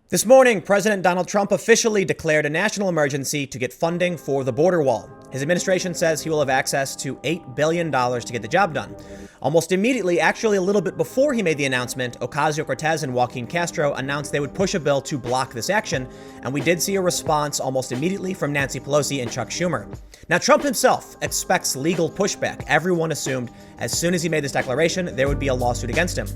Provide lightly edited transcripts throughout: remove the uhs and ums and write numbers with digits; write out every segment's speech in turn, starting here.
This morning, President Donald Trump officially declared a national emergency to get funding for the border wall. His administration says he will have access to $8 billion to get the job done. Almost immediately, actually a little bit before he made the announcement, Ocasio-Cortez and Joaquin Castro announced they would push a bill to block this action, and we did see a response almost immediately from Nancy Pelosi and Chuck Schumer. Now, Trump himself expects legal pushback. Everyone assumed as soon as he made this declaration, there would be a lawsuit against him.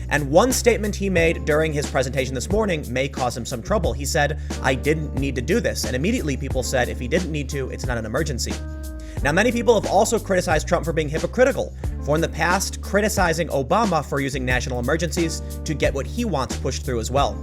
And one statement he made during his presentation this morning may cause him some trouble. He said, "I didn't need to do this." And immediately people said, if he didn't need to, it's not an emergency. Now, many people have also criticized Trump for being hypocritical, for in the past criticizing Obama for using national emergencies to get what he wants pushed through as well.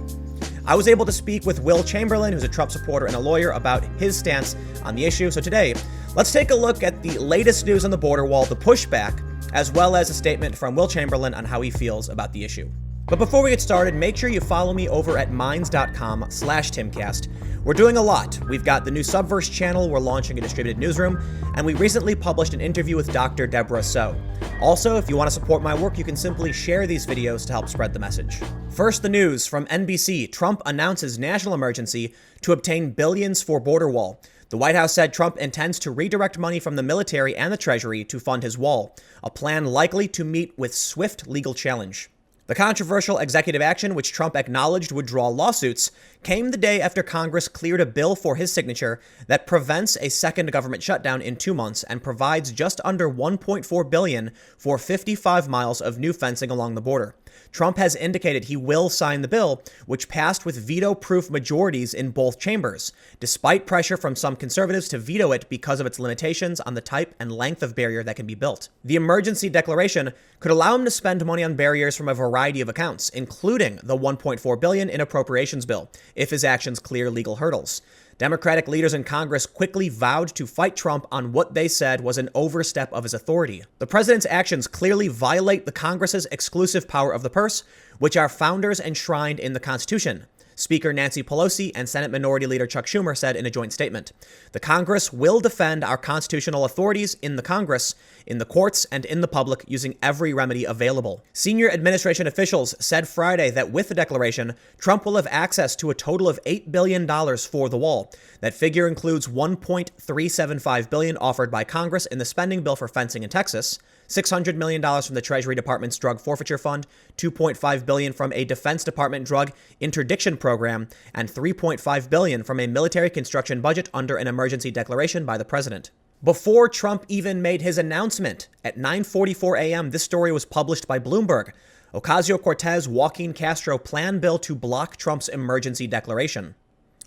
I was able to speak with Will Chamberlain, who's a Trump supporter and a lawyer, about his stance on the issue. So today, let's take a look at the latest news on the border wall, the pushback, as well as a statement from Will Chamberlain on how he feels about the issue. But before we get started, make sure you follow me over at minds.com/Timcast. We're doing a lot. We've got the new Subverse channel, we're launching a distributed newsroom, and we recently published an interview with Dr. Deborah So. Also, if you want to support my work, you can simply share these videos to help spread the message. First, the news from NBC. Trump announces national emergency to obtain billions for border wall. The White House said Trump intends to redirect money from the military and the Treasury to fund his wall, a plan likely to meet with swift legal challenge. The controversial executive action, which Trump acknowledged would draw lawsuits, came the day after Congress cleared a bill for his signature that prevents a second government shutdown in 2 months and provides just under $1.4 billion for 55 miles of new fencing along the border. Trump has indicated he will sign the bill, which passed with veto-proof majorities in both chambers, despite pressure from some conservatives to veto it because of its limitations on the type and length of barrier that can be built. The emergency declaration could allow him to spend money on barriers from a variety of accounts, including the $1.4 billion in appropriations bill, if his actions clear legal hurdles. Democratic leaders in Congress quickly vowed to fight Trump on what they said was an overstep of his authority. The president's actions clearly violate the Congress's exclusive power of the purse, which our founders enshrined in the Constitution. Speaker Nancy Pelosi and Senate Minority Leader Chuck Schumer said in a joint statement, "The Congress will defend our constitutional authorities in the Congress, in the courts, and in the public using every remedy available." Senior administration officials said Friday that with the declaration, Trump will have access to a total of $8 billion for the wall. That figure includes $1.375 billion offered by Congress in the spending bill for fencing in Texas, $600 million from the Treasury Department's drug forfeiture fund, $2.5 billion from a Defense Department drug interdiction program, and $3.5 billion from a military construction budget under an emergency declaration by the president. Before Trump even made his announcement, at 9:44 a.m., this story was published by Bloomberg. Ocasio-Cortez, Joaquin Castro plan bill to block Trump's emergency declaration.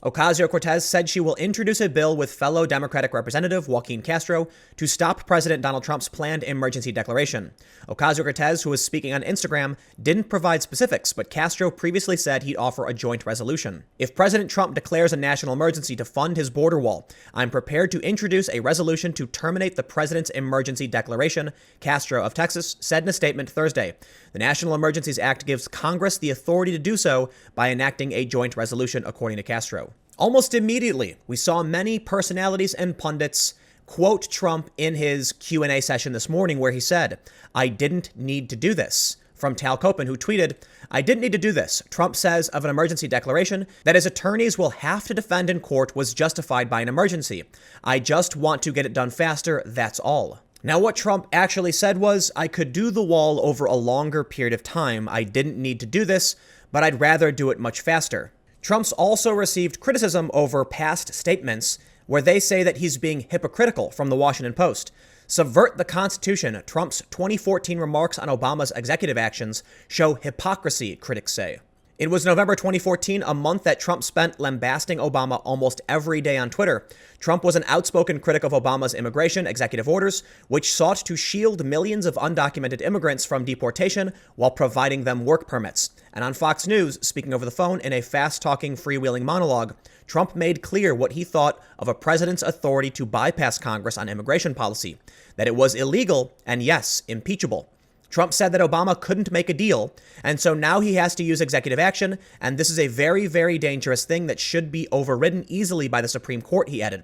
Ocasio-Cortez said she will introduce a bill with fellow Democratic Representative Joaquin Castro to stop President Donald Trump's planned emergency declaration. Ocasio-Cortez, who was speaking on Instagram, didn't provide specifics, but Castro previously said he'd offer a joint resolution. "If President Trump declares a national emergency to fund his border wall, I'm prepared to introduce a resolution to terminate the president's emergency declaration," Castro of Texas said in a statement Thursday. The National Emergencies Act gives Congress the authority to do so by enacting a joint resolution, according to Castro. Almost immediately, we saw many personalities and pundits quote Trump in his Q&A session this morning where he said, "I didn't need to do this." From Tal Copen, who tweeted, "I didn't need to do this. Trump says of an emergency declaration that his attorneys will have to defend in court was justified by an emergency. I just want to get it done faster, that's all." Now, what Trump actually said was, "I could do the wall over a longer period of time. I didn't need to do this, but I'd rather do it much faster." Trump's also received criticism over past statements where they say that he's being hypocritical from the Washington Post. Subvert the Constitution. Trump's 2014 remarks on Obama's executive actions show hypocrisy, critics say. It was November 2014, a month that Trump spent lambasting Obama almost every day on Twitter. Trump was an outspoken critic of Obama's immigration executive orders, which sought to shield millions of undocumented immigrants from deportation while providing them work permits. And on Fox News, speaking over the phone in a fast-talking, freewheeling monologue, Trump made clear what he thought of a president's authority to bypass Congress on immigration policy, that it was illegal and, yes, impeachable. Trump said that Obama couldn't make a deal, and so now he has to use executive action, and this is a very, very dangerous thing that should be overridden easily by the Supreme Court, he added.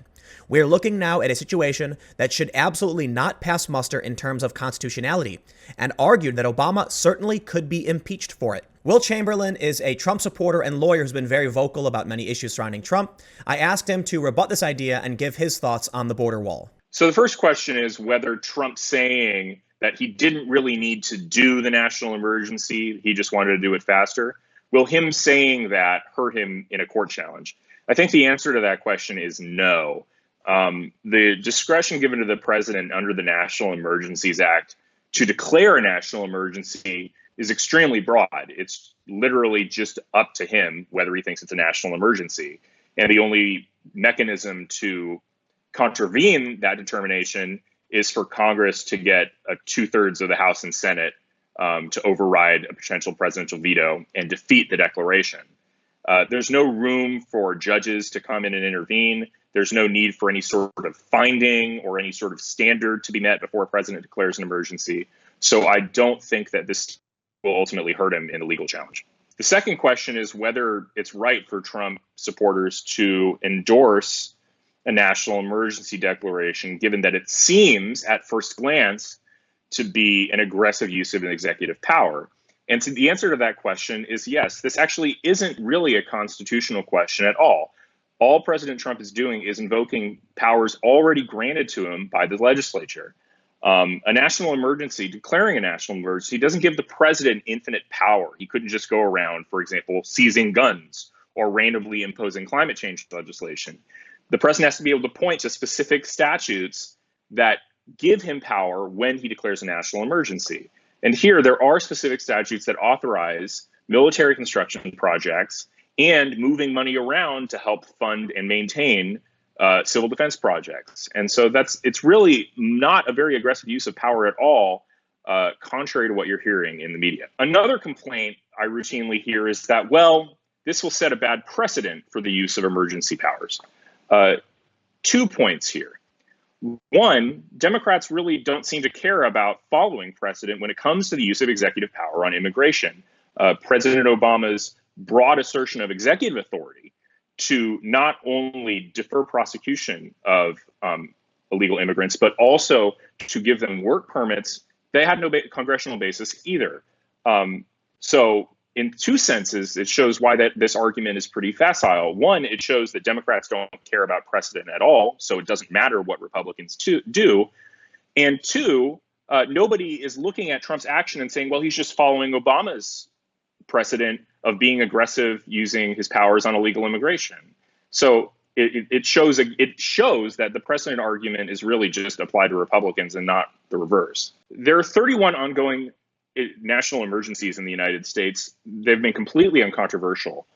We're looking now at a situation that should absolutely not pass muster in terms of constitutionality, and argued that Obama certainly could be impeached for it. Will Chamberlain is a Trump supporter and lawyer who's been very vocal about many issues surrounding Trump. I asked him to rebut this idea and give his thoughts on the border wall. So the first question is whether Trump saying that he didn't really need to do the national emergency, he just wanted to do it faster, will him saying that hurt him in a court challenge? I think the answer to that question is no. The discretion given to the president under the National Emergencies Act to declare a national emergency is extremely broad. It's literally just up to him whether he thinks it's a national emergency. And the only mechanism to contravene that determination is for Congress to get 2/3 of the House and Senate to override a potential presidential veto and defeat the declaration. There's no room for judges to come in and intervene. There's no need for any sort of finding or any sort of standard to be met before a president declares an emergency. So I don't think that this will ultimately hurt him in the legal challenge. The second question is whether it's right for Trump supporters to endorse a national emergency declaration, given that it seems at first glance to be an aggressive use of an executive power. And so the answer to that question is yes, this actually isn't really a constitutional question at all. All President Trump is doing is invoking powers already granted to him by the legislature. A national emergency, declaring a national emergency, doesn't give the president infinite power. He couldn't just go around, for example, seizing guns or randomly imposing climate change legislation. The president has to be able to point to specific statutes that give him power when he declares a national emergency. And here there are specific statutes that authorize military construction projects and moving money around to help fund and maintain civil defense projects. And so it's really not a very aggressive use of power at all, contrary to what you're hearing in the media. Another complaint I routinely hear is that, well, this will set a bad precedent for the use of emergency powers. 2 points here. One, Democrats really don't seem to care about following precedent when it comes to the use of executive power on immigration. President Obama's broad assertion of executive authority to not only defer prosecution of illegal immigrants, but also to give them work permits, they had no congressional basis either. So in two senses, it shows why this argument is pretty facile. One, it shows that Democrats don't care about precedent at all, so it doesn't matter what Republicans do. And two, nobody is looking at Trump's action and saying, well, he's just following Obama's precedent of being aggressive using his powers on illegal immigration. So it shows that the precedent argument is really just applied to Republicans and not the reverse. There are 31 ongoing national emergencies in the United States. They've been completely uncontroversial.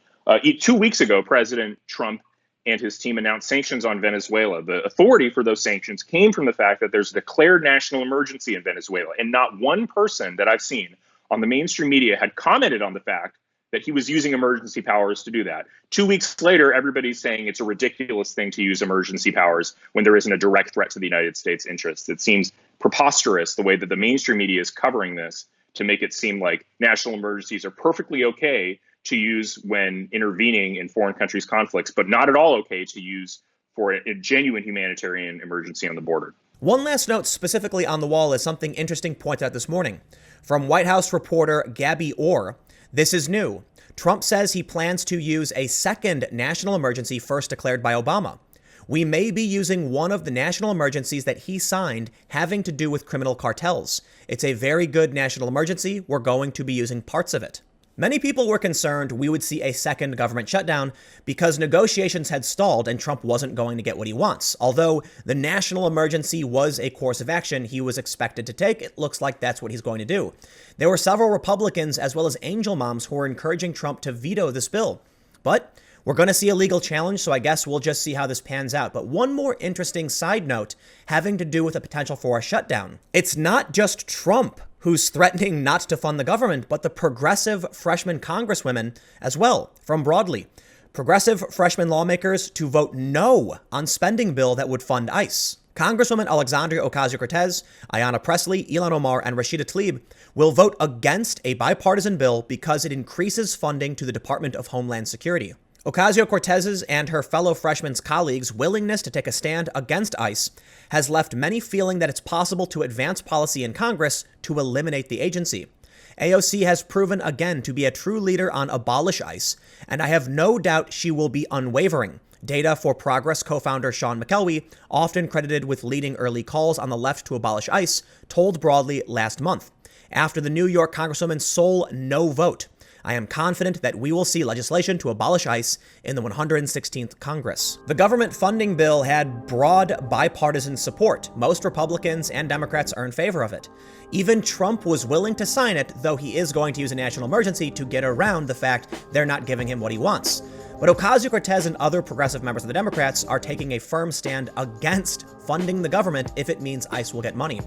2 weeks ago, President Trump and his team announced sanctions on Venezuela. The authority for those sanctions came from the fact that there's a declared national emergency in Venezuela, and not one person that I've seen on the mainstream media had commented on the fact that he was using emergency powers to do that. 2 weeks later, everybody's saying it's a ridiculous thing to use emergency powers when there isn't a direct threat to the United States interests. It seems preposterous the way that the mainstream media is covering this to make it seem like national emergencies are perfectly okay to use when intervening in foreign countries' conflicts, but not at all okay to use for a genuine humanitarian emergency on the border. One last note specifically on the wall is something interesting pointed out this morning. From White House reporter Gabby Orr, this is new. Trump says he plans to use a second national emergency first declared by Obama. We may be using one of the national emergencies that he signed having to do with criminal cartels. It's a very good national emergency. We're going to be using parts of it. Many people were concerned we would see a second government shutdown because negotiations had stalled and Trump wasn't going to get what he wants. Although the national emergency was a course of action he was expected to take, it looks like that's what he's going to do. There were several Republicans as well as angel moms who were encouraging Trump to veto this bill. But we're going to see a legal challenge, so I guess we'll just see how this pans out. But one more interesting side note having to do with the potential for a shutdown. It's not just Trump who's threatening not to fund the government, but the progressive freshman congresswomen as well, from broadly. Progressive freshman lawmakers to vote no on spending bill that would fund ICE. Congresswoman Alexandria Ocasio-Cortez, Ayanna Pressley, Ilhan Omar, and Rashida Tlaib will vote against a bipartisan bill because it increases funding to the Department of Homeland Security. Ocasio-Cortez's and her fellow freshmen's colleagues' willingness to take a stand against ICE has left many feeling that it's possible to advance policy in Congress to eliminate the agency. AOC has proven again to be a true leader on abolish ICE, and I have no doubt she will be unwavering. Data for Progress co-founder Sean McKelvey, often credited with leading early calls on the left to abolish ICE, told broadly last month. After the New York Congresswoman's sole no vote, I am confident that we will see legislation to abolish ICE in the 116th Congress. The government funding bill had broad bipartisan support. Most Republicans and Democrats are in favor of it. Even Trump was willing to sign it, though he is going to use a national emergency to get around the fact they're not giving him what he wants. But Ocasio-Cortez and other progressive members of the Democrats are taking a firm stand against funding the government if it means ICE will get money.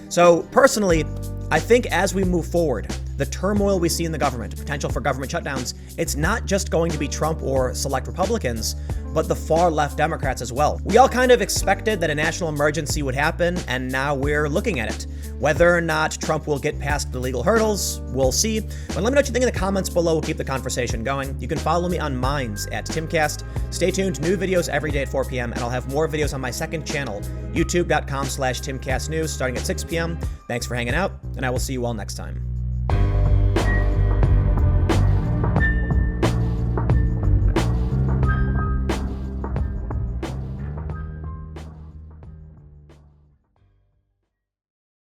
So personally, I think as we move forward, the turmoil we see in the government, potential for government shutdowns, it's not just going to be Trump or select Republicans, but the far left Democrats as well. We all kind of expected that a national emergency would happen, and now we're looking at it. Whether or not Trump will get past the legal hurdles, we'll see. But let me know what you think in the comments below. We'll keep the conversation going. You can follow me on Minds at Timcast. Stay tuned, new videos every day at 4 p.m. and I'll have more videos on my second channel, youtube.com/TimCastNews, starting at 6 p.m. Thanks for hanging out, and I will see you all next time.